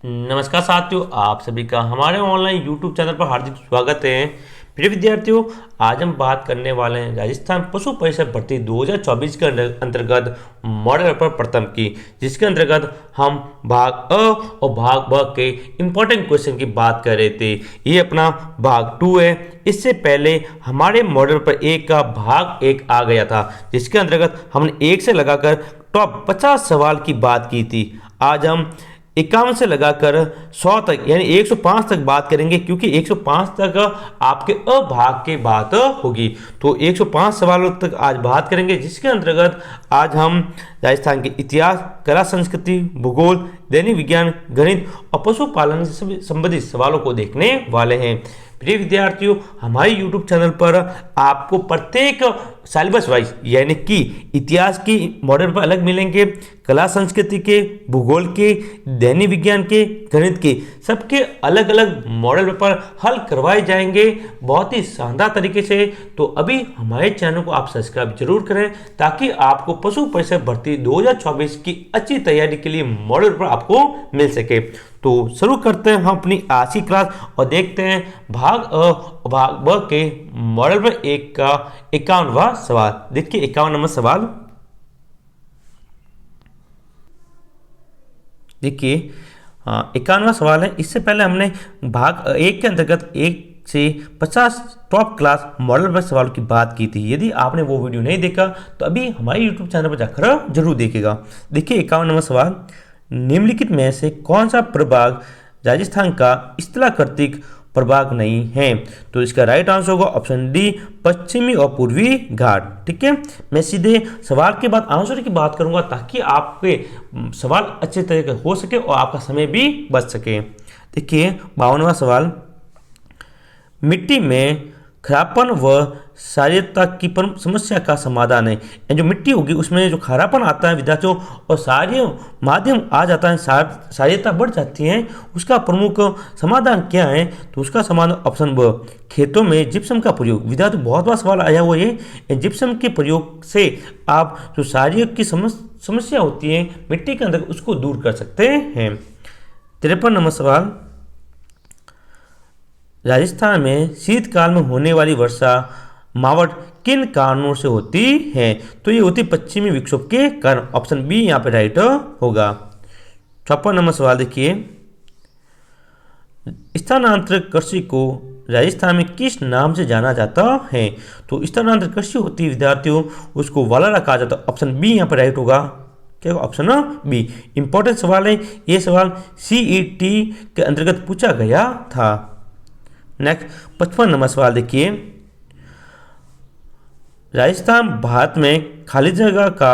नमस्कार साथियों, आप सभी का हमारे ऑनलाइन यूट्यूब चैनल पर हार्दिक स्वागत है। प्रिय विद्यार्थियों, आज हम बात करने वाले हैं राजस्थान पशु परिषद भर्ती 2024 के अंतर्गत मॉडल पेपर प्रथम की, जिसके अंतर्गत हम भाग अ और भाग ब के इंपॉर्टेंट क्वेश्चन की बात कर रहे थे। ये अपना भाग 2 है। इससे पहले हमारे मॉडल पेपर 1 का भाग 1 आ गया था, जिसके अंतर्गत हमने 1 से लगाकर टॉप 50 सवाल की बात की थी। आज हम 51 से लगाकर 100 तक यानी 105 तक बात करेंगे, क्योंकि 105 तक आपके अभाग के बात होगी। तो 105 सवालों तक आज बात करेंगे, जिसके अंतर्गत आज हम राजस्थान के इतिहास, कला संस्कृति, भूगोल, दैनिक विज्ञान, गणित और पशुपालन से संबंधित सवालों को देखने वाले हैं। प्रिय विद्यार्थियों, हमारे YouTube चैनल पर आपको प्रत्येक सिलेबस वाइज यानी कि इतिहास की मॉडल पर अलग मिलेंगे, कला संस्कृति के, भूगोल के, दैनिक विज्ञान के, गणित के, सबके अलग अलग मॉडल पेपर हल करवाए जाएंगे बहुत ही शानदार तरीके से। तो अभी हमारे चैनल को आप सब्सक्राइब जरूर करें, ताकि आपको पशु परिषद भर्ती 2024 की अच्छी तैयारी के लिए मॉडल पेपर आपको मिल सके। तो शुरू करते हैं हम अपनी आज की क्लास और देखते हैं भाग अ और भाग ब के मॉडल पर 1 का 51वां सवाल। देखिए 51 नंबर सवाल। देखिए 51वां सवाल है। इससे पहले हमने भाग 1 के अंतर्गत 1 से 50 टॉप क्लास मॉडल पर सवाल की बात की थी। यदि आपने वो वीडियो नहीं देखा तो अभी हमारे यूट्यूब चैनल पर जाकर जरूर देखेगा। देखिए 51 नंबर सवाल, निम्नलिखित में से कौन सा प्रभाग राजस्थान का स्थलाकृतिक प्रभाग नहीं है? तो इसका राइट आंसर होगा ऑप्शन डी, पश्चिमी और पूर्वी घाट। ठीक है, मैं सीधे सवाल के बाद आंसर की बात करूंगा, ताकि आपके सवाल अच्छे तरीके हो सके और आपका समय भी बच सके। देखिए 52वां सवाल, मिट्टी में खरापन व क्षारीयता की समस्या का समाधान है। जो मिट्टी होगी उसमें जो खरापन आता है विद्यार्थियों, और क्षारीय माध्यम आ जाता है, क्षारीयता बढ़ जाती है, उसका प्रमुख समाधान क्या है? तो उसका समाधान ऑप्शन ब, खेतों में जिप्सम का प्रयोग। विद्यार्थियों बहुत बार सवाल आया हुआ है, जिप्सम के प्रयोग से आप जो क्षारीय की समस्या होती है मिट्टी के अंदर, उसको दूर कर सकते हैं। 53 नंबर सवाल, राजस्थान में शीतकाल में होने वाली वर्षा मावट किन कारणों से होती है? तो ये होती पश्चिमी विक्षोभ के कारण। ऑप्शन बी यहाँ पे राइट होगा। 56 नंबर सवाल देखिए, स्थानांतरित कृषि को राजस्थान में किस नाम से जाना जाता है? तो स्थानांतरित कृषि होती है विद्यार्थियों, उसको वालारा कहा जाता है। ऑप्शन बी यहाँ पे राइट होगा। क्या ऑप्शन बी? इंपॉर्टेंट सवाल है ये, सवाल CET के अंतर्गत पूछा गया था। नेक्स्ट 55 नंबर सवाल देखिए, राजस्थान भारत में खाली जगह का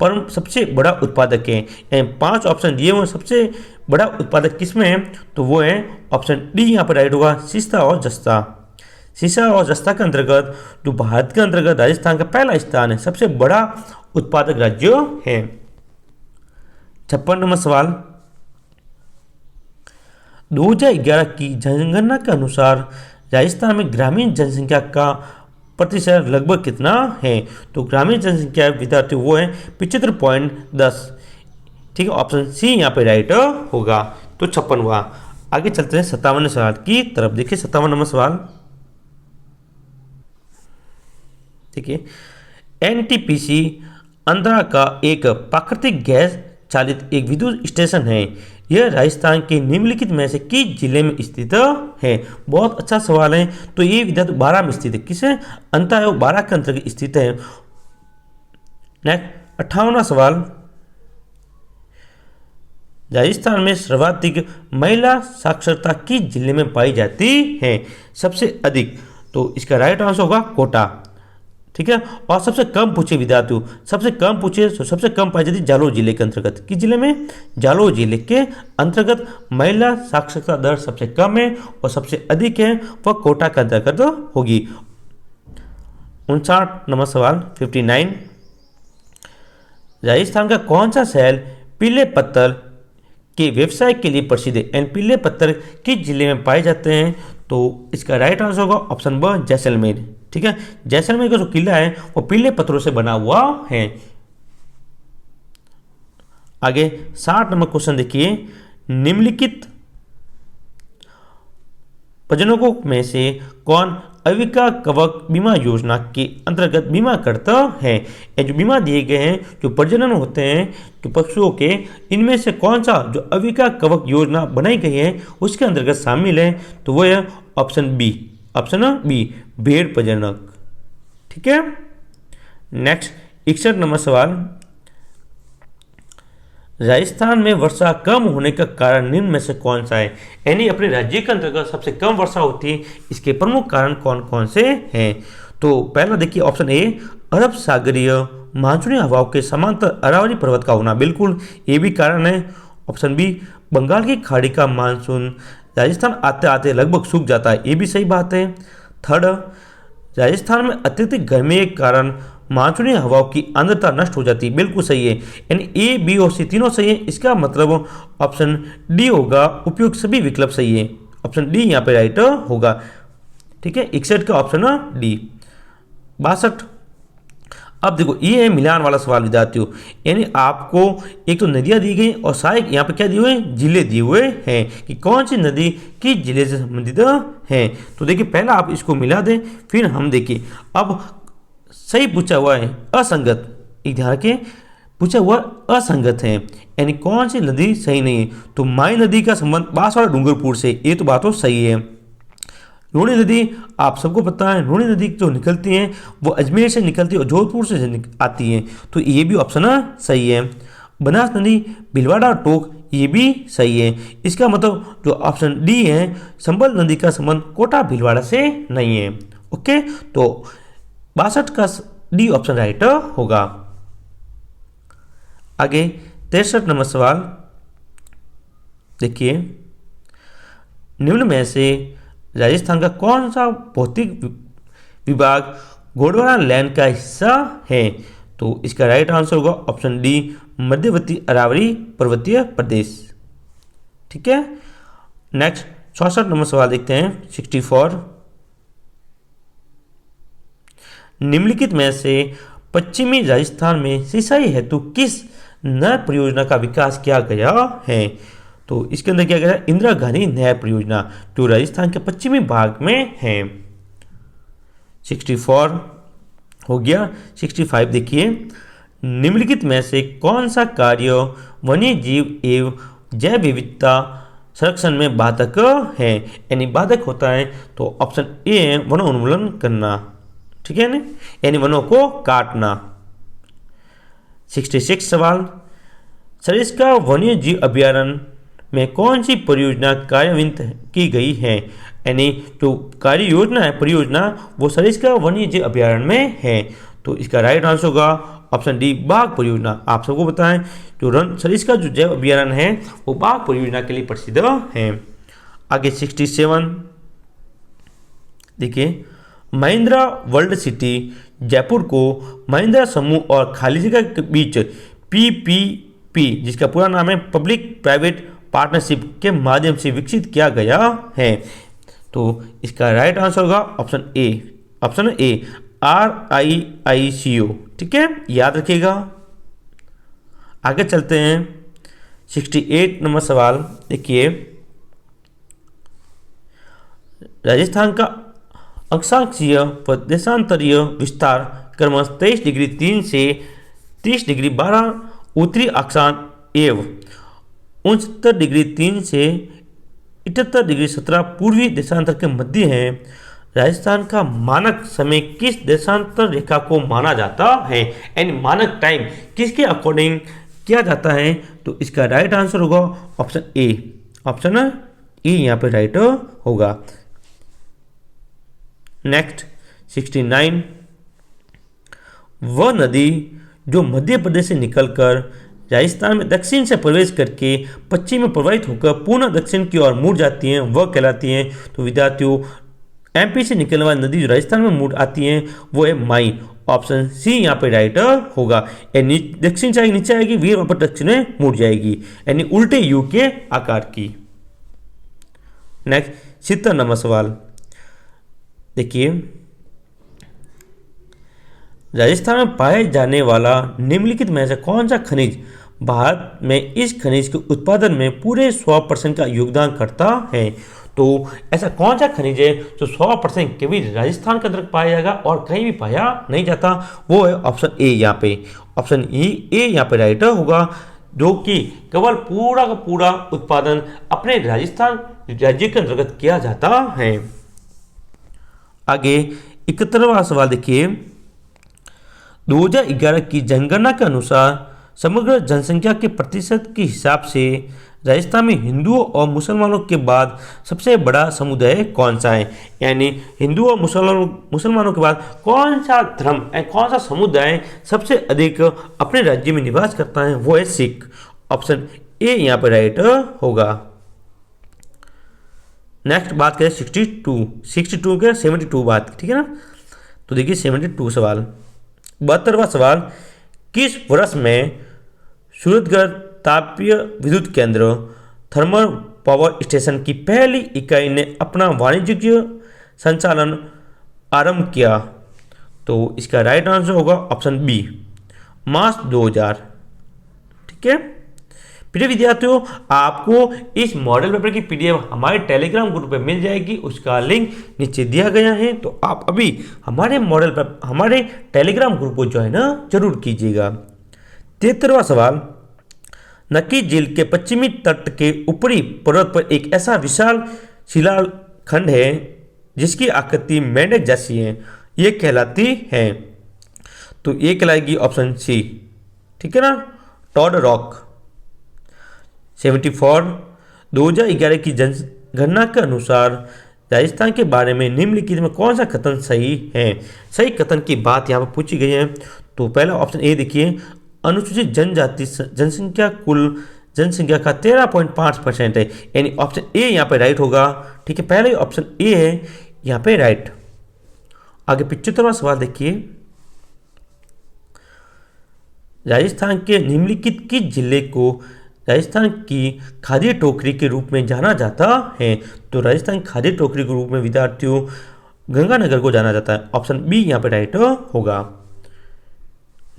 परम सबसे बड़ा उत्पादक है। 5 ऑप्शन दिए हुए, सबसे बड़ा उत्पादक किसमें है? तो वो है ऑप्शन डी यहाँ पर राइट होगा, सीसा और जस्ता। सीसा और जस्ता के अंतर्गत जो भारत के अंतर्गत राजस्थान का पहला स्थान है, सबसे बड़ा उत्पादक राज्य है। 56 नंबर सवाल, 2011 की जनगणना के अनुसार राजस्थान में ग्रामीण जनसंख्या का प्रतिशत लगभग कितना है? तो ग्रामीण जनसंख्या विद्यार्थी वो है 75.10। ठीक है, ऑप्शन सी यहाँ पे राइट होगा। तो 56वां। आगे चलते हैं 57 सवाल की तरफ। देखिए 57 नंबर सवाल, देखिए NTPC अंतरा का एक प्राकृतिक गैस चालित एक विद्युत स्टेशन है। यह राजस्थान के निम्नलिखित में से किस जिले में स्थित है? बहुत अच्छा सवाल है। तो ये विद्यार्थी 12 में स्थित है। किसे? अंतर है 12 के अंतर्गत स्थित है। नेक्स्ट 58वां सवाल, राजस्थान में सर्वाधिक महिला साक्षरता किस जिले में पाई जाती है? सबसे अधिक, तो इसका राइट आंसर होगा कोटा। ठीक है, और सबसे कम पूछे विद्यार्थियों, सबसे कम पूछे तो सबसे कम पाई जाती है जालोर जिले के अंतर्गत। किस जिले में? जालोर जिले के अंतर्गत महिला साक्षरता दर सबसे कम है, और सबसे अधिक है वह कोटा के अंतर्गत होगी। 59 नंबर सवाल 59, राजस्थान का कौन सा शहर पीले पत्थर के व्यवसाय के लिए प्रसिद्ध है? एंड पीले पत्थर किस जिले में पाए जाते हैं? तो इसका राइट आंसर होगा ऑप्शन ब, जैसलमेर। ठीक है, जैसलमेर का जो किला है वो पीले पत्थरों से बना हुआ है। आगे 60 नंबर क्वेश्चन देखिए, निम्नलिखित प्रयोजनों में से कौन अविका कवक बीमा योजना के अंतर्गत बीमा करता है? ये जो बीमा दिए गए हैं, जो प्रजनन होते हैं जो पशुओं के, इनमें से कौन सा जो अविका कवक योजना बनाई गई है उसके अंतर्गत शामिल है? तो वो है ऑप्शन बी, भेड़ प्रजनक। ठीक है। नेक्स्ट 61 नंबर सवाल, राजस्थान में वर्षा कम होने का कारण निम्न में से कौन सा है? यानी अपने राज्य के अंतर्गत सबसे कम वर्षा होती है, इसके प्रमुख कारण कौन कौन से हैं? तो पहला देखिए ऑप्शन ए, अरब सागरीय मानसूनी हवाओं के समांतर अरावली पर्वत का होना, बिल्कुल ये भी कारण है। ऑप्शन बी, बंगाल की खाड़ी का मानसून राजस्थान आते आते लगभग सूख जाता है, ये भी सही बात है। थर्ड, राजस्थान में अत्यधिक गर्मी के कारण मानसूनी हवाओं की आर्द्रता नष्ट हो जाती है, बिल्कुल सही है। यानी ए, बी और सी तीनों सही है। इसका मतलब ऑप्शन डी होगा, उपयुक्त सभी विकल्प सही है। ऑप्शन डी यहाँ पे राइट होगा। ठीक है, 61 का ऑप्शन डी। 62, अब देखो ये है मिलान वाला सवाल विद्यार्थियों, यानी आपको एक तो नदियाँ दी गई और सहायक यहाँ पे क्या दिए हुए हैं, जिले दिए हुए हैं कि कौन सी नदी किस जिले से संबंधित है। तो देखिए पहला आप इसको मिला दें, फिर हम देखिए अब सही पूछा हुआ है असंगत, एक ध्यान रखें, पूछा हुआ असंगत है, यानी कौन सी नदी सही नहीं है। तो माई नदी का संबंध बांसवाड़ा डूंगरपुर से, ये तो बात तो सही है। लूणी नदी आप सबको पता है, लूणी नदी जो निकलती हैं वो अजमेर से निकलती है और जोधपुर से आती हैं, तो ये भी ऑप्शन सही है। बनास नदी भीलवाड़ा टोक, ये भी सही है। इसका मतलब जो ऑप्शन डी है, संबल नदी का संबंध कोटा भीलवाड़ा से नहीं है। ओके, तो 62 का डी ऑप्शन राइट होगा। आगे 63 नंबर सवाल देखिए, निम्न में से राजस्थान का कौन सा भौतिक विभाग गोंडवाना लैंड का हिस्सा है? तो इसका राइट आंसर होगा ऑप्शन डी, मध्यवर्ती अरावली पर्वतीय प्रदेश। ठीक है। नेक्स्ट 64 नंबर सवाल देखते हैं, 64, निम्नलिखित में से पश्चिमी राजस्थान में सिंचाई हेतु किस नहर परियोजना का विकास किया गया है? तो इसके अंदर क्या गया है, इंदिरा गांधी नहर परियोजना, जो राजस्थान के पश्चिमी भाग में है। 64 हो गया। 65 देखिए, निम्नलिखित में से कौन सा कार्य वन्य जीव एवं जैव विविधता संरक्षण में बाधक है? यानी बाधक होता है तो ऑप्शन ए है वनोन्मूलन करना। ठीक है ना, यानी वनों को काटना। 66 सवाल, सरिस्का वन्य जीव अभ्यारण्य में कौन सी परियोजना कार्यान्वित की गई है? यानी जो कार्य योजना है, परियोजना, वो सरिस्का वन्य जीव अभ्यारण्य में है। तो इसका राइट आंसर होगा ऑप्शन डी, बाघ परियोजना। आप सबको बताएं जो सरिस्का जो जैव अभ्यारण्य है वो बाघ परियोजना के लिए प्रसिद्ध है। आगे 67 देखिए, महिंद्रा वर्ल्ड सिटी जयपुर को महिंद्रा समूह और खाली जगह के बीच पीपीपी, जिसका पूरा नाम है पब्लिक प्राइवेट पार्टनरशिप, के माध्यम से विकसित किया गया है। तो इसका राइट आंसर होगा ऑप्शन ए, RIICO। ठीक है, याद रखिएगा। आगे चलते हैं 68 नंबर सवाल देखिए, राजस्थान का अक्षांशीय व देशांतरीय विस्तार क्रमश 23 डिग्री 3 से 30 डिग्री 12 उत्तरी अक्षांश एवं 69 डिग्री 3 से 78 डिग्री 17 पूर्वी देशांतर के मध्य है। राजस्थान का मानक समय किस देशांतर रेखा को माना जाता है? यानी मानक टाइम किसके अकॉर्डिंग किया जाता है? तो इसका राइट आंसर होगा ऑप्शन ए यहाँ पे राइट होगा। नेक्स्ट 69, वह नदी जो मध्य प्रदेश से निकलकर राजस्थान में दक्षिण से प्रवेश करके पश्चिम में प्रवाहित होकर पुनः दक्षिण की ओर मुड़ जाती हैं, वह कहलाती हैं। तो विद्यार्थियों, एमपी से निकलने वाली नदी जो राजस्थान में मुड़ आती हैं वो है माई। ऑप्शन सी यहाँ पे राइट होगा। यानी दक्षिण से नीचे आएगी, वीर वापस दक्षिण में मुड़ जाएगी, यानी उल्टे यू के आकार की। नेक्स्ट 70 नंबर सवाल देखिए, राजस्थान में पाए जाने वाला निम्नलिखित में से कौन सा खनिज भारत में इस खनिज के उत्पादन में पूरे 100% का योगदान करता है। तो ऐसा कौन सा खनिज है जो 100% केवल राजस्थान के अंदर पाया जाएगा और कहीं भी पाया नहीं जाता? वो है ऑप्शन ए। यहाँ पे ऑप्शन ए यहाँ पे राइट होगा, जो कि केवल पूरा का पूरा उत्पादन अपने राजस्थान राज्य के अंतर्गत किया जाता है। आगे 71वां सवाल देखिए, 2011 की जनगणना के अनुसार समग्र जनसंख्या के प्रतिशत के हिसाब से राजस्थान में हिंदुओं और मुसलमानों के बाद सबसे बड़ा समुदाय कौन सा है? यानी हिंदुओं और मुसलमानों के बाद कौन सा धर्म कौन सा समुदाय सबसे अधिक अपने राज्य में निवास करता है? वो है सिख। ऑप्शन ए यहाँ पर राइट होगा। नेक्स्ट बात करें 62 के 72 बात, ठीक है ना। तो देखिए 72 सवाल, 72वां सवाल, किस वर्ष में सूरतगढ़ तापीय विद्युत केंद्र थर्मल पावर स्टेशन की पहली इकाई ने अपना वाणिज्यिक संचालन आरंभ किया? तो इसका राइट आंसर होगा ऑप्शन बी, मार्च 2000। ठीक है प्रिय विद्यार्थियों, आपको इस मॉडल पेपर की पीडीएफ हमारे टेलीग्राम ग्रुप पे मिल जाएगी, उसका लिंक नीचे दिया गया है। तो आप अभी हमारे टेलीग्राम ग्रुप को ज्वाइन जरूर कीजिएगा। 73वां सवाल, नक्की झील के पश्चिमी तट के ऊपरी पर्वत पर एक ऐसा विशाल शिलाखंड है जिसकी आकृति मेंढक जैसी है, ये कहलाती है? तो ये कहलाएगी ऑप्शन सी, ठीक है ना, टॉड रॉक। 74, 2011 की जनगणना के अनुसार राजस्थान के बारे में निम्नलिखित में कौन सा कथन सही है? सही कथन की बात यहाँ पर पूछी गई है। तो पहला ऑप्शन ए देखिए, अनुसूचित जनजाति जनसंख्या कुल जनसंख्या का 13.5% है, यानी ऑप्शन ए यहाँ पे राइट होगा। ठीक है, पहले ऑप्शन ए है यहाँ पे राइट। आगे 75वां सवाल देखिए, राजस्थान के निम्नलिखित किस जिले को राजस्थान की खादी टोकरी के रूप में जाना जाता है? तो राजस्थान की खादी टोकरी के रूप में विद्यार्थियों गंगानगर को जाना जाता है। ऑप्शन बी यहाँ पे राइट होगा।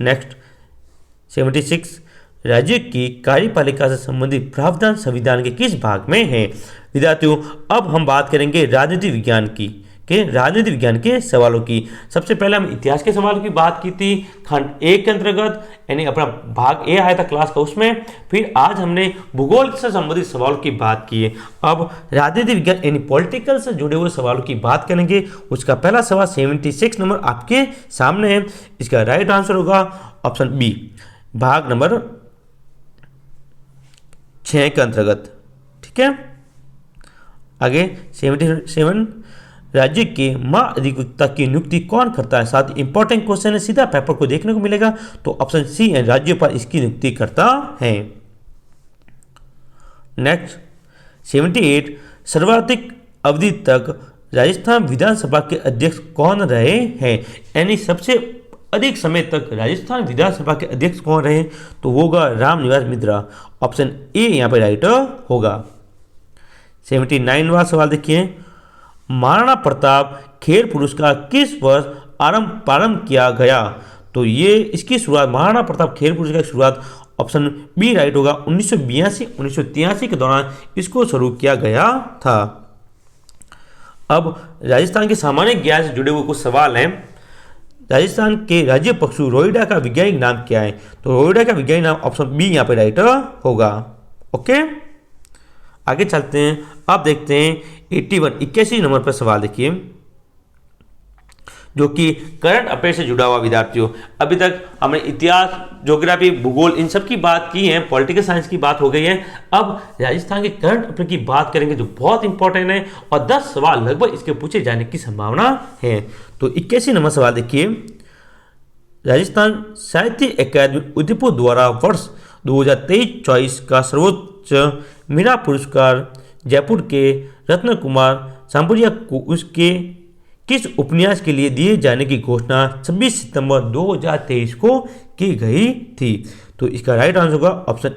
नेक्स्ट 76, राज्य की कार्यपालिका से संबंधित प्रावधान संविधान के किस भाग में है? विद्यार्थियों अब हम बात करेंगे राजनीति विज्ञान के सवालों की। सबसे पहले हम इतिहास के सवालों की बात की थी खंड 1 के अंतर्गत, यानी अपना भाग ए आया था क्लास का, उसमें। फिर आज हमने भूगोल से संबंधित सवालों की बात की है। अब राजनीति विज्ञान यानी पॉलिटिकल से जुड़े हुए सवालों की बात करेंगे। उसका पहला सवाल 76 नंबर आपके सामने है। इसका राइट आंसर होगा ऑप्शन बी, भाग नंबर 6 के अंतर्गत। ठीक है, आगे 77, राज्य के महाअधिवक्ता की नियुक्ति कौन करता है? साथ ही इंपॉर्टेंट क्वेश्चन है, सीधा पेपर को देखने को मिलेगा। तो ऑप्शन सी है, राज्यपाल इसकी नियुक्ति करता है। नेक्स्ट 78, सर्वाधिक अवधि तक राजस्थान विधानसभा के अध्यक्ष कौन रहे हैं? यानी सबसे अधिक समय तक राजस्थान विधानसभा के अध्यक्ष कौन रहे? तो होगा रामनिवास मिश्रा। ऑप्शन ए यहाँ पे राइट होगा। 79वां सवाल देखिए, महाराणा प्रताप खेल पुरस्कार किस वर्ष प्रारंभ किया गया? तो ये इसकी शुरुआत, महाराणा प्रताप खेल पुरस्कार की शुरुआत ऑप्शन बी राइट होगा, 1982-1983 के दौरान इसको शुरू किया गया था। अब राजस्थान के सामान्य ज्ञान से जुड़े हुए कुछ सवाल हैं। राजस्थान के राज्य पशु रोइडा का वैज्ञानिक नाम क्या है? तो रोइडा का वैज्ञानिक नाम ऑप्शन बी यहाँ पे राइट होगा। ओके, आगे चलते हैं। अब देखते हैं 81 नंबर पर सवाल देखिए, जो कि करंट अफेयर से जुड़ा हुआ। विद्यार्थियों अभी तक हमने इतिहास, ज्योग्राफी, भूगोल इन सब की बात की है, पॉलिटिकल साइंस की बात हो गई है। अब राजस्थान के करंट अफेयर की बात करेंगे जो बहुत इंपॉर्टेंट है और 10 सवाल लगभग इसके पूछे जाने की संभावना है। तो 81 नंबर सवाल देखिए, राजस्थान साहित्य अकादमी उदयपुर द्वारा वर्ष 2023-24 का सर्वोच्च मीरा पुरस्कार जयपुर के रत्न कुमार सांबुरिया को उसके किस उपन्यास के लिए दिए जाने की घोषणा 26 सितंबर 2023 को की गई थी? तो इसका राइट आंसर होगा ऑप्शन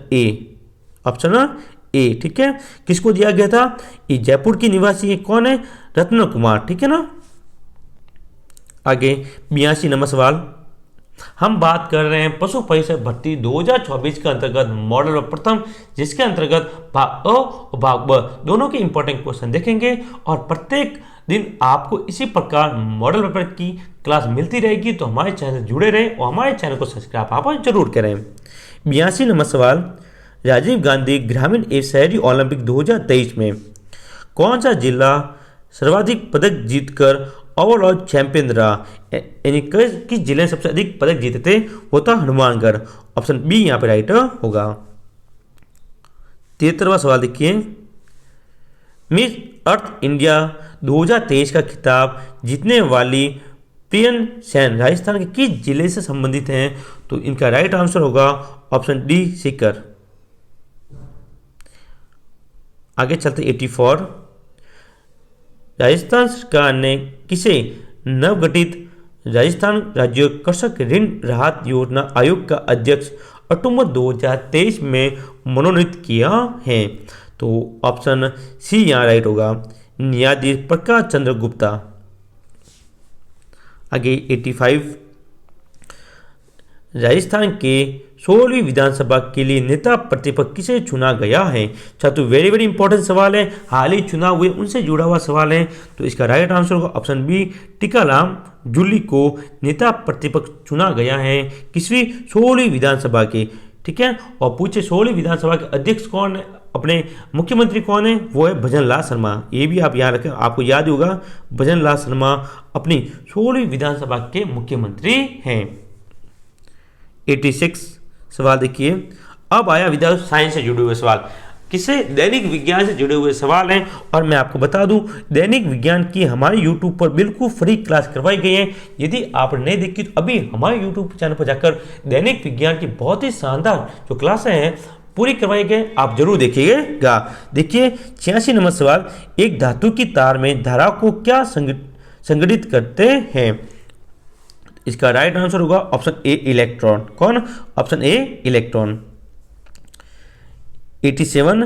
ए। ठीक है, किसको दिया गया था? ये जयपुर की निवासी है, कौन है? रत्न कुमार। ठीक है ना। आगे 82 नंबर सवाल, हम बात कर रहे हैं पशु परिषद भर्ती 2024 के अंतर्गत मॉडल प्रथम, जिसके अंतर्गत भाग अ और भाग ब दोनों के इंपॉर्टेंट क्वेश्चन देखेंगे और प्रत्येक दिन आपको इसी प्रकार मॉडल पेपर की क्लास मिलती रहेगी। तो हमारे चैनल से जुड़े रहें और हमारे चैनल को सब्सक्राइब आप जरूर करें। 82 नंबर सवाल, राजीव गांधी ग्रामीण एवं शहरी ओलंपिक 2023 में कौन सा जिला सर्वाधिक पदक जीतकर ओवरऑल चैंपियन रहा? यानी किस जिले ने सबसे अधिक पदक जीते थे? वो था हनुमानगढ़। ऑप्शन बी यहाँ पे राइट होगा। 73वां सवाल देखिए, मिस अर्थ इंडिया 2023 का खिताब जीतने वाली प्रियन सेन राजस्थान के किस जिले से संबंधित हैं? तो इनका राइट आंसर होगा ऑप्शन डी सीकर। आगे चलते 84, राजस्थान सरकार ने किसे नवगठित राजस्थान राज्य कृषक ऋण राहत योजना आयोग का अध्यक्ष अक्टूबर 2023 में मनोनीत किया है? तो ऑप्शन सी यहाँ राइट होगा, न्यायाधीश प्रकाश चंद्र गुप्ता। आगे 85, राजस्थान के 16वीं विधानसभा के लिए नेता प्रतिपक्ष किसे चुना गया है? छात्र वेरी वेरी इंपॉर्टेंट सवाल है, हाल ही चुनाव हुए उनसे जुड़ा हुआ सवाल है। तो इसका राइट आंसर होगा ऑप्शन बी, टीकाराम जूली को नेता प्रतिपक्ष चुना गया है किसवीं 16वीं विधानसभा के। ठीक है, और पूछे 16वीं विधानसभा के अध्यक्ष कौन है, अपने मुख्यमंत्री कौन है? वो है भजन लाल शर्मा। ये भी आप याद रखें, आपको याद होगा भजन लाल शर्मा अपनी 16वीं विधानसभा के मुख्यमंत्री हैं। 86 सवाल देखिए, अब आया विद्या साइंस से जुड़े हुए सवाल, किसे दैनिक विज्ञान से जुड़े हुए सवाल हैं। और मैं आपको बता दूं, दैनिक विज्ञान की हमारे YouTube पर बिल्कुल फ्री क्लास करवाई गई है। यदि आप नहीं देखी तो अभी हमारे YouTube चैनल पर जाकर दैनिक विज्ञान की बहुत ही शानदार जो क्लासें हैं पूरी करवाई गई, आप जरूर देखिएगा। देखिए 86 नंबर सवाल, एक धातु की तार में धारा को क्या संगठित करते हैं? इसका राइट आंसर होगा ऑप्शन ए इलेक्ट्रॉन। कौन? Option A electron. 87,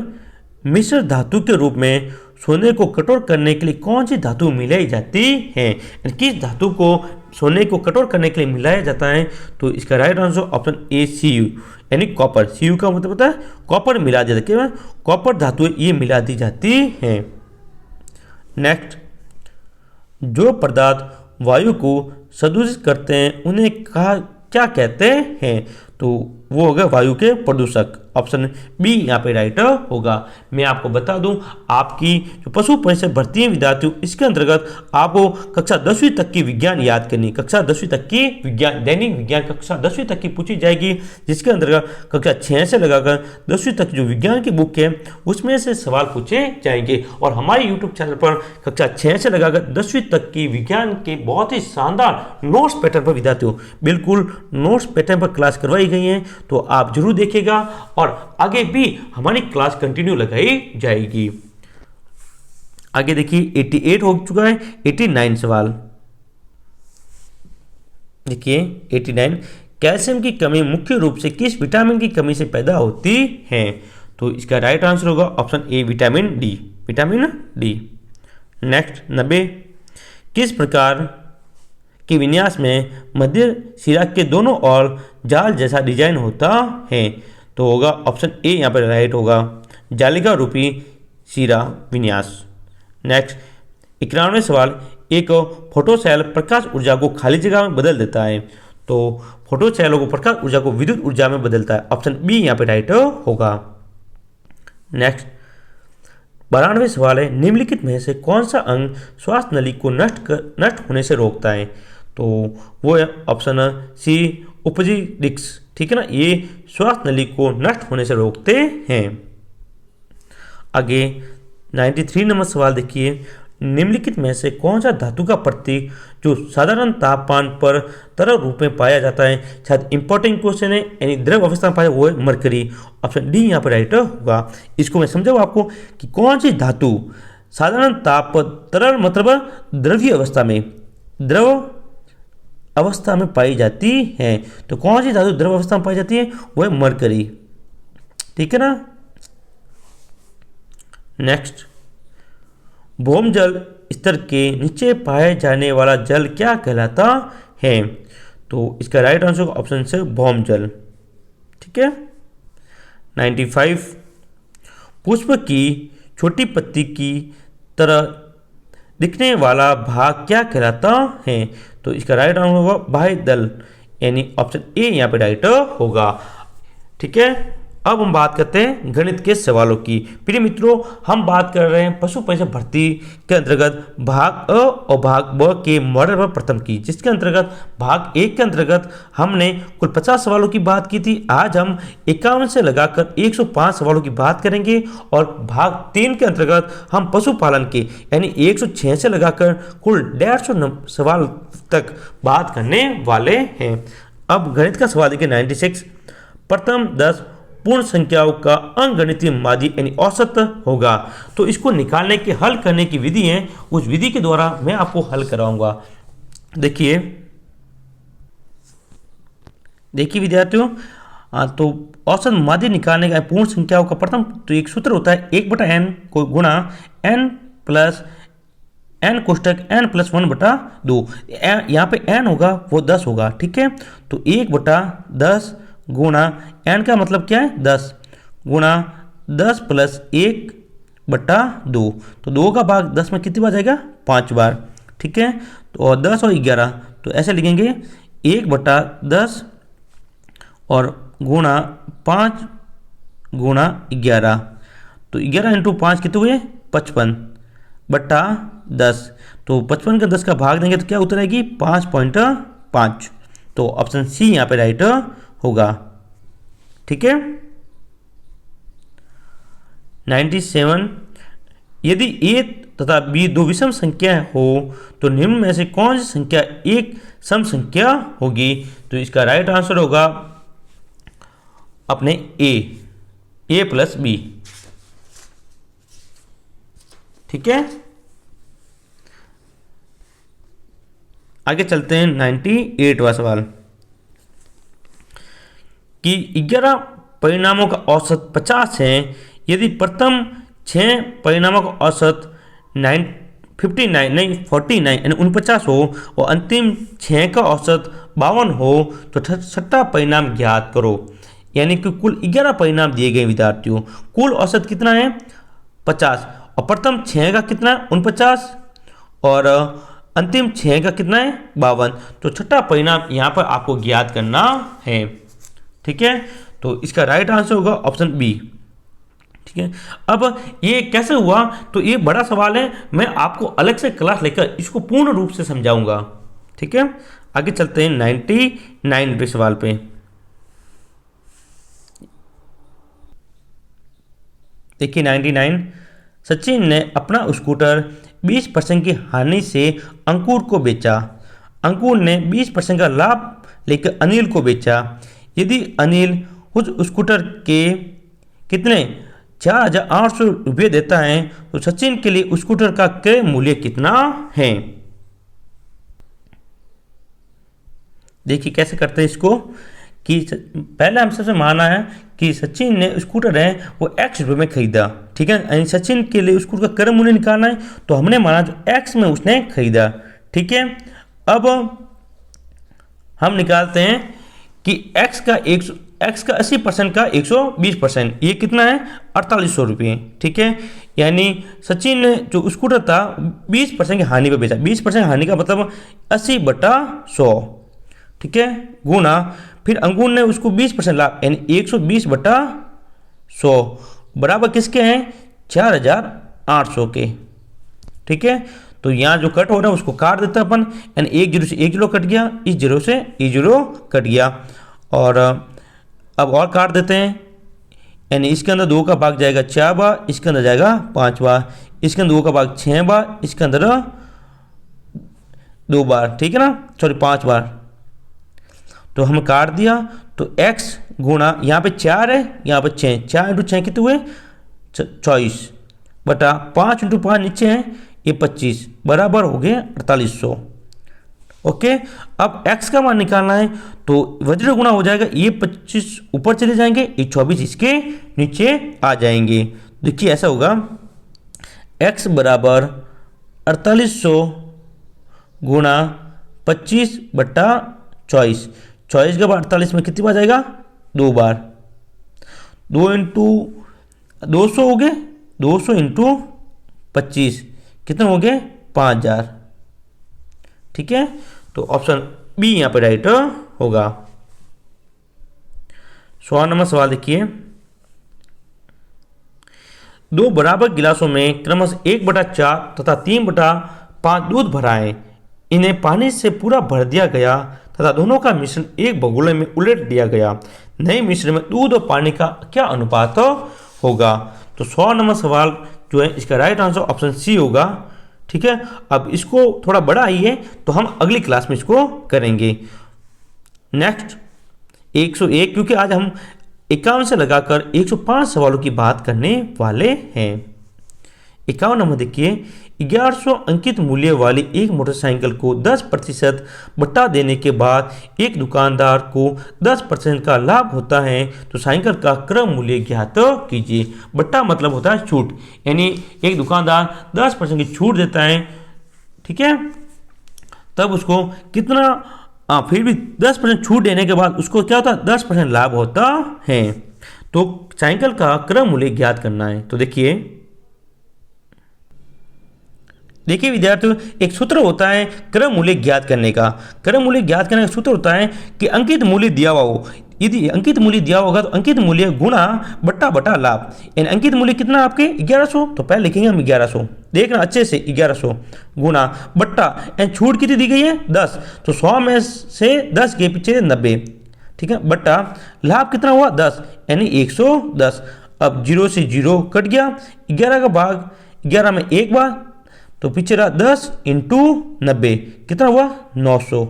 मिश्र धातु के रूप में सोने को कठोर करने के लिए कौन सी धातु मिलाई जाती है? किस धातु को सोने को कठोर करने के लिए मिलाया जाता है? तो इसका right answer option A Cu, यानी कॉपर। Cu का मतलब होता है कॉपर मिला जाता है, कॉपर धातु ये मिला दी जाती है। नेक्स्ट, जो पदार्थ वायु को प्रदूषित करते हैं उन्हें क्या कहते हैं? तो वो होगा वायु के प्रदूषक। ऑप्शन बी यहाँ पे राइट होगा। मैं आपको बता दूं, आपकी जो पशु परिषद भर्ती है विद्यार्थियों, इसके अंतर्गत आपको कक्षा 10वीं तक की विज्ञान याद करनी। कक्षा 10वीं तक की विज्ञान, दैनिक विज्ञान कक्षा 10वीं तक की पूछी जाएगी, जिसके अंतर्गत कक्षा 6 से लगाकर 10वीं तक जो विज्ञान की बुक है उसमें से सवाल पूछे जाएंगे। और हमारे यूट्यूब चैनल पर कक्षा 6 से लगाकर 10वीं तक की विज्ञान के बहुत ही शानदार नोट्स पैटर्न पर विद्यार्थियों बिल्कुल नोट्स पैटर्न पर क्लास करवाई गई है, तो आप जरूर देखिएगा और आगे भी हमारी क्लास कंटिन्यू लगाई जाएगी। आगे देखिए 88 हो चुका है, 89 सवाल देखिए 89, कैल्शियम की कमी मुख्य रूप से किस विटामिन की कमी से पैदा होती है? तो इसका राइट आंसर होगा option A vitamin D, vitamin D. Next 90, किस प्रकार के विन्यास में मध्य सिरा के दोनों ओर जाल जैसा डिजाइन होता है? तो होगा ऑप्शन ए यहाँ पर राइट होगा, जालिका रूपी सिरा विन्यास। नेक्स्ट 91 सवाल, एक फोटोसेल प्रकाश ऊर्जा को खाली जगह में बदल देता है, तो फोटोसेलों को प्रकाश ऊर्जा को विद्युत ऊर्जा में बदलता है। ऑप्शन बी यहाँ पे राइट होगा। नेक्स्ट 92 सवाल है, निम्नलिखित में से कौन सा अंग श्वास नली को नष्ट होने से रोकता है? तो वो है ऑप्शन सी उपजी डिस्क। ठीक है ना, ये श्वास नली को नष्ट होने से रोकते हैं। आगे 93 नंबर सवाल देखिए, निम्नलिखित में से कौन सा धातु का प्रतीक जो साधारण तापमान पर तरल रूप में पाया जाता है? शायद इंपॉर्टेंट क्वेश्चन है, यानी द्रव अवस्था में पाया वो है मरकरी। ऑप्शन डी यहाँ पर राइट होगा। इसको मैं समझाऊँ आपको कि कौन सी धातु साधारण ताप पर तरल मतलब द्रव्य अवस्था में, द्रव अवस्था में पाई जाती है। तो कौन सी धातु द्रव अवस्था में पाई जाती है? वो है मरकरी। ठीक है ना। नेक्स्ट, भौम जल स्तर के नीचे पाए जाने वाला जल क्या कहलाता है? तो इसका राइट आंसर ऑप्शन से भौमजल। ठीक है। 95, पुष्प की छोटी पत्ती की तरह दिखने वाला भाग क्या कहलाता है? तो इसका राइट आंसर होगा बाह्य दल, यानी ऑप्शन ए यहाँ पे राइट होगा। ठीक है। अब हम बात करते हैं गणित के सवालों की। प्रिय मित्रों, हम बात कर रहे हैं पशु पेंशन भर्ती के अंतर्गत भाग अ और भाग ब के मॉडल पर प्रथम की, जिसके अंतर्गत भाग 1 के अंतर्गत हमने कुल 50 सवालों की बात की थी। आज हम 51 से लगाकर 105 सवालों की बात करेंगे और भाग 3 के अंतर्गत हम पशुपालन के यानी 106 से लगाकर कुल 150 सवाल तक बात करने वाले हैं। अब गणित का सवाल देखिए 96, प्रथम 10 पूर्ण संख्याओं का अंगगणितीय माध्य यानी औसत होगा। तो इसको निकालने के हल करने की विधि है, उस विधि के द्वारा मैं आपको हल कराऊंगा। देखिए विद्यार्थियों, तो औसत माध्य निकालने का पूर्ण संख्याओं का प्रथम तो एक सूत्र होता है 1/n को गुणा n plus n कोष्टक n plus 1/2। यहाँ पे n होगा वो 10 होगा। ठीक है। तो 1/10 गुणा n का मतलब क्या है 10 गुणा 10 प्लस 1/2। तो 2 का भाग 10 में कितनी बार जाएगा? 5 बार। ठीक है। तो और 10 और 11 तो ऐसे लिखेंगे 1/10 और गुणा 5 गुणा 11। तो 11 इंटू 5 कितने हुए? 55/10। तो 55 का 10 का भाग देंगे तो क्या उत्तर आएगी? 5.5। तो ऑप्शन सी यहाँ पे राइट होगा। ठीक है। 97, यदि ए तथा बी दो विषम संख्या हो तो निम्न में से कौन सी संख्या एक सम संख्या होगी? तो इसका राइट आंसर होगा अपने ए प्लस बी। ठीक है। आगे चलते हैं 98वां सवाल कि 11 परिणामों का औसत 50 है। यदि प्रथम 6 परिणामों का औसत 49 यानी 49 हो और अंतिम 6 का औसत 52 हो तो छठा परिणाम ज्ञात करो। यानी कि कुल 11 परिणाम दिए गए विद्यार्थियों, कुल औसत कितना है? 50 और प्रथम 6 का कितना है? 49 और अंतिम 6 का कितना है? 52। तो छठा परिणाम यहाँ पर आपको ज्ञात करना है। ठीक है। तो इसका राइट आंसर होगा ऑप्शन बी। ठीक है। अब ये कैसे हुआ तो ये बड़ा सवाल है, मैं आपको अलग से क्लास लेकर इसको पूर्ण रूप से समझाऊंगा। ठीक है। आगे चलते हैं 99वें सवाल पे। देखिए 99, सचिन ने अपना स्कूटर 20% की हानि से अंकुर को बेचा। अंकुर ने 20% का लाभ लेकर अनिल को बेचा। यदि अनिल उस स्कूटर के कितने 4,800 रुपये देता है तो सचिन के लिए स्कूटर का क्रय मूल्य कितना है? देखिए कैसे करते हैं इसको कि पहले हम सबसे माना है कि सचिन ने स्कूटर है वो x रुपये में खरीदा। ठीक है। सचिन के लिए स्कूटर का क्रय मूल्य निकालना है तो हमने माना जो x में उसने खरीदा। ठीक है। अब हम निकालते हैं कि x का 80% का 120%, ये कितना है? 4800 रुपये। ठीक है। यानी सचिन ने जो स्कूटर था 20% की हानि पे बेचा। 20% हानि का मतलब 80/100। ठीक है। गुना फिर अंकुर ने उसको 20% लाभ यानी 120/100 बराबर किसके हैं? 4,800 के। ठीक है। तो यहाँ जो कट हो रहा है उसको काट देता अपन, यानी 1 जीरो से 1 जीरो कट गया, इस जीरो से इस जीरो कट गया। और अब और काट देते हैं, यानी इसके अंदर 2 का भाग जाएगा 4 बार, इसके अंदर जाएगा 5 बार, इसके अंदर 2 का भाग 6 बार, इसके अंदर 2 बार। ठीक है ना, सॉरी 5 बार। तो हम काट दिया तो x गुणा यहाँ पे 4 है, यहाँ पे 6, 4 इंटू 6 कितने हुए? 24 बटा 5 इंटू 5 नीचे है ये 25 बराबर हो गए 4800। ओके। अब x का मान निकालना है तो वज्र गुणा हो जाएगा, ये 25 ऊपर चले जाएंगे, ये 24 इसके नीचे आ जाएंगे। देखिए ऐसा होगा x बराबर 4800 गुणा 25/24 24, 24 का 48 में कितनी बार जाएगा? 2 बार। 2 इंटू 200 हो गए, 200 इंटू 25 कितने हो गए? 5000। ठीक है, तो ऑप्शन बी यहाँ पे राइट होगा। 16 नंबर सवाल देखिए, 2 बराबर गिलासों में क्रमशः 1/4 तथा 3/5 दूध भराएं। इन्हें पानी से पूरा भर दिया गया तथा दोनों का मिश्रण एक भगोड़े में उलट दिया गया। नए मिश्रण में दूध और पानी का क्या अनुपात होगा? तो 100 नंबर सवाल जो है इसका राइट आंसर ऑप्शन सी होगा। ठीक है, अब इसको थोड़ा बड़ा ही है तो हम अगली क्लास में इसको करेंगे। नेक्स्ट 101, क्योंकि आज हम 51 से लगाकर 105 सवालों की बात करने वाले हैं। 51 नंबर देखिए, 1100 अंकित मूल्य वाली एक मोटरसाइकिल को 10% बट्टा देने के बाद एक दुकानदार को 10% का लाभ होता है, तो साइकिल का क्रय मूल्य ज्ञात कीजिए। बट्टा मतलब होता है छूट, यानी एक दुकानदार 10% की छूट देता है, ठीक है, तब उसको कितना फिर भी 10% छूट देने के बाद उसको क्या होता है? 10% लाभ होता है। तो साइकिल का क्रय मूल्य ज्ञात करना है। तो देखिए विद्यार्थियों, एक सूत्र होता है क्रय मूल्य ज्ञात करने का। क्रय मूल्य ज्ञात करने का सूत्र होता है कि अंकित मूल्य दिया हुआ हो, यदि अंकित मूल्य दिया होगा तो अंकित मूल्य गुणा बट्टा लाभ। यानी अंकित मूल्य कितना आपके? 1100, तो पहले लिखेंगे हम 1100, देखना अच्छे से, 1100 गुणा बट्टा, यानी छूट कितनी दी गई है? 10, तो 100 में से 10 के पीछे 90, ठीक है, बट्टा लाभ कितना हुआ? 10, यानी 110। अब 0 से 0 कट गया, 11 का भाग 11 में एक बार, तो पीछे रहा 10 इंटू 90 कितना हुआ? 900।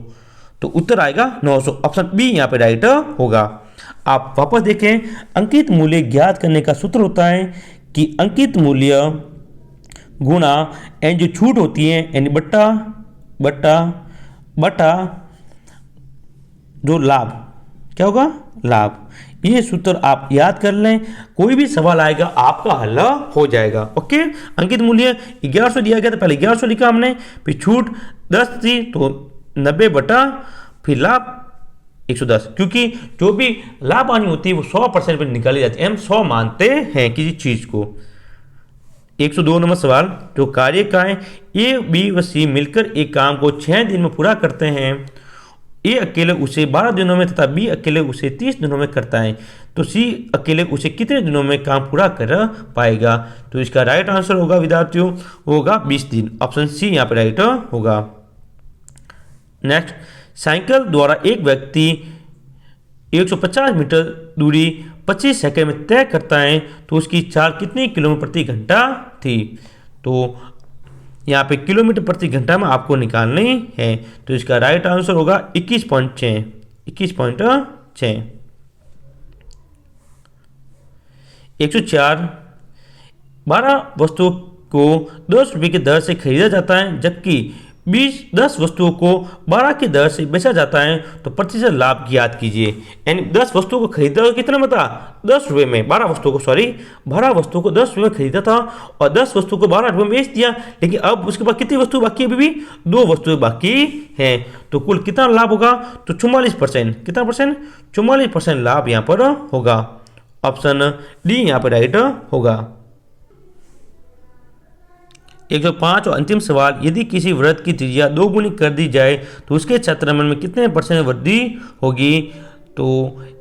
तो उत्तर आएगा 900, ऑप्शन बी यहाँ पे राइट होगा। आप वापस देखें, अंकित मूल्य ज्ञात करने का सूत्र होता है कि अंकित मूल्य गुणा एन जो छूट होती है, यानी बट्टा जो लाभ, क्या होगा? लाभ। ये सूत्र आप याद कर लें, कोई भी सवाल आएगा आपका हल हो जाएगा। ओके, अंकित मूल्य 1100 दिया गया, तो पहले 1100 लिखा हमने, फिर छूट 10 थी तो 90 बटा फिर लाभ 110, क्योंकि जो भी लाभ आनी होती है वो 100% पर निकाली जाती है। हम 100 मानते हैं किसी चीज को। 102 नंबर सवाल, जो कार्य का है ए, बी व सी मिलकर एक काम को 6 दिन में पूरा करते हैं। ए अकेले उसे 12 दिनों में तथा बी अकेले उसे 30 दिनों में करता है, तो सी अकेले उसे कितने दिनों में काम पूरा कर पाएगा? तो इसका राइट आंसर होगा विद्यार्थियों, होगा 20 दिन, ऑप्शन सी यहाँ पे राइट होगा। नेक्स्ट, साइकिल द्वारा एक व्यक्ति 150 मीटर दूरी 25 सेकंड में तय करता है, तो उसकी चाल कितनी किलोमीटर प्रति घंटा थी? तो यहाँ पे किलोमीटर प्रति घंटा में आपको निकालनी है, तो इसका राइट आंसर होगा 21.6। 104, 12 वस्तुओं को 10 रुपये की दर से खरीदा जाता है, जबकि 10 वस्तुओं को 12 की दर से बेचा जाता है, तो प्रतिशत लाभ ज्ञात कीजिए। यानी 10 वस्तुओं को खरीदा तो कितना बता? 10 रुपये में, 12 वस्तुओं को 10 रुपये में खरीदा था और 10 वस्तुओं को 12 रुपये में बेच दिया, लेकिन अब उसके बाद कितनी वस्तु बाकी है? अभी भी 2 वस्तुएं बाकी हैं, तो कुल कितना लाभ होगा? तो 44%। कितना परसेंट? 44% लाभ यहाँ पर होगा, ऑप्शन डी यहाँ पर राइट होगा। 105 और अंतिम सवाल, यदि किसी वृत्त की त्रिज्या 2 गुनी कर दी जाए तो उसके क्षेत्रफल में कितने % वृद्धि होगी? तो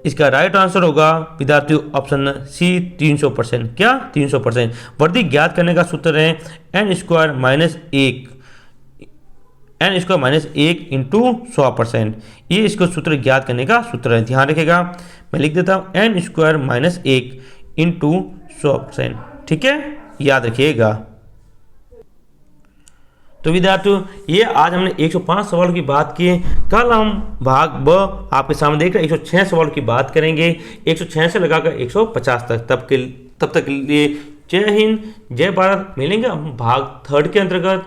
इसका राइट आंसर होगा विद्यार्थियों ऑप्शन सी 300%। क्या? 300%। वृद्धि ज्ञात करने का सूत्र है n² - 1 इंटू 100%। ये इसको सूत्र ज्ञात करने का सूत्र है, ध्यान रखिएगा। मैं लिख देता हूँ n² - 1 इंटू 100%, ठीक है, याद रखिएगा। तो विद्यार्थियों, ये आज हमने 105 सवालों की बात की। कल हम भाग ब आपके सामने देख रहे 106 सवालों की बात करेंगे, 106 से लगाकर 150 तक। तब तक के लिए जय हिंद, जय भारत। मिलेंगे हम भाग 3 के अंतर्गत।